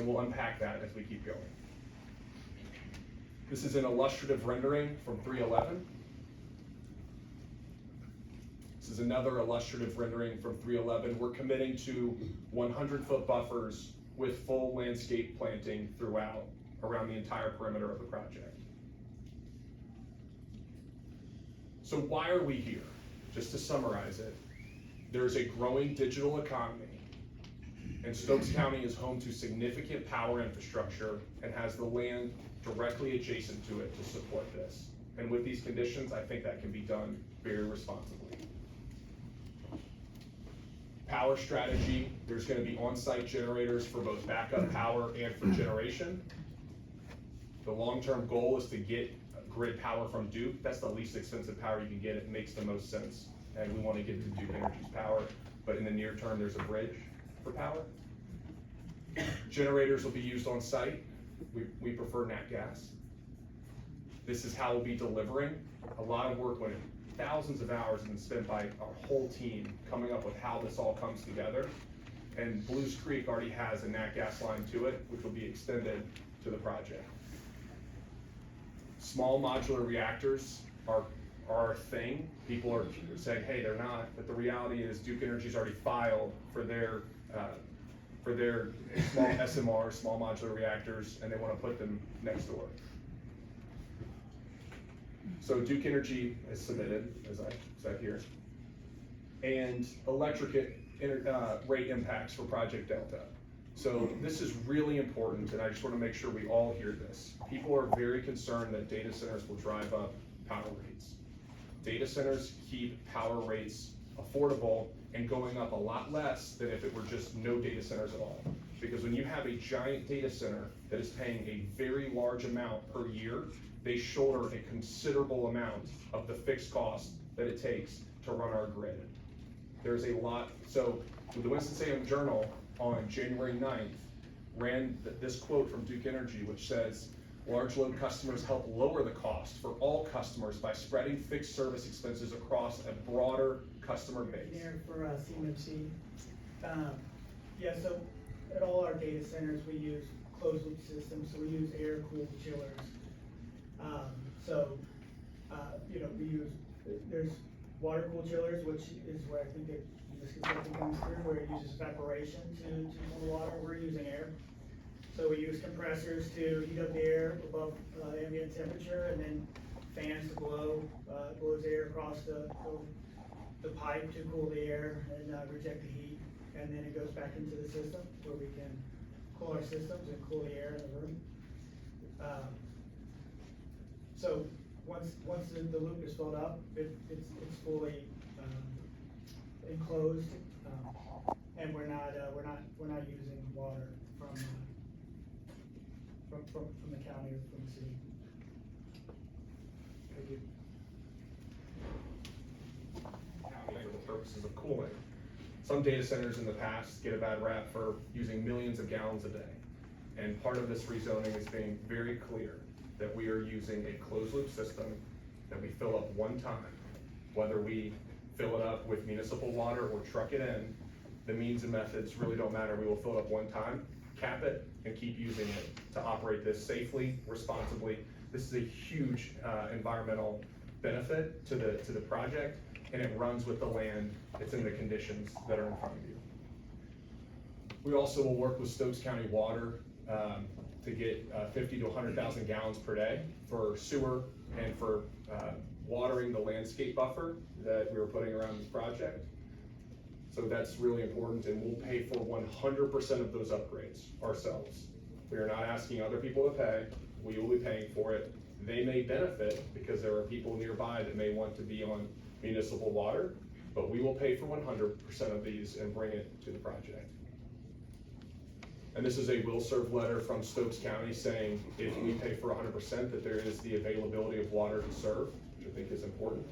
and we'll unpack that as we keep going. This is an illustrative rendering from 311. This is another illustrative rendering from 311. We're committing to 100-foot buffers with full landscape planting throughout, around the entire perimeter of the project. So why are we here? Just to summarize it, there's a growing digital economy, and Stokes County is home to significant power infrastructure and has the land directly adjacent to it to support this. And with these conditions, I think that can be done very responsibly. Power strategy, there's going to be on-site generators for both backup power and for generation. The long-term goal is to get grid power from Duke. That's the least expensive power you can get. It makes the most sense, and we want to get to Duke Energy's power, but in the near term, there's a bridge for power. Generators will be used on site. We prefer nat gas. This is how we'll be delivering. A lot of work went in. Thousands of hours have been spent by our whole team coming up with how this all comes together. And Blues Creek already has a nat gas line to it, which will be extended to the project. Small modular reactors are a thing. People are saying, hey, they're not, but the reality is Duke Energy's already filed for their small SMR, small modular reactors, and they want to put them next door. So Duke Energy is submitted, as I said here, and electric rate impacts for Project Delta. So this is really important, and I just want to make sure we all hear this. People are very concerned that data centers will drive up power rates. Data centers keep power rates affordable and going up a lot less than if it were just no data centers at all. Because when you have a giant data center that is paying a very large amount per year, they shoulder a considerable amount of the fixed cost that it takes to run our grid. There's a lot. So the Winston-Salem Journal on January 9th ran this quote from Duke Energy, which says, large load customers help lower the cost for all customers by spreading fixed service expenses across a broader customer base. Here for CMMC. Yeah, so at all our data centers, we use closed loop systems, so we use air-cooled chillers. We use, there's water-cooled chillers, which is where I think this conception comes through, where it uses evaporation to cool the water. We're using air. So we use compressors to heat up the air above ambient temperature, and then fans to blows air across the pipe to cool the air and reject the heat. And then it goes back into the system where we can cool our systems and cool the air in the room. So once the loop is filled up, it's fully enclosed, and we're not using water from the county or from the city. Thank you. For the purposes of cooling. Some data centers in the past get a bad rap for using millions of gallons a day. And part of this rezoning is being very clear that we are using a closed loop system that we fill up one time. Whether we fill it up with municipal water or truck it in, the means and methods really don't matter. We will fill it up one time, cap it, and keep using it to operate this safely, responsibly. This is a huge environmental benefit to the project, and it runs with the land. It's in the conditions that are in front of you. We also will work with Stokes County Water to get 50 to 100,000 gallons per day for sewer and for watering the landscape buffer that we were putting around this project. So that's really important, and we'll pay for 100% of those upgrades ourselves. We are not asking other people to pay. We will be paying for it. They may benefit because there are people nearby that may want to be on municipal water, but we will pay for 100% of these and bring it to the project. And this is a will serve letter from Stokes County saying if we pay for 100%, that there is the availability of water to serve, which I think is important.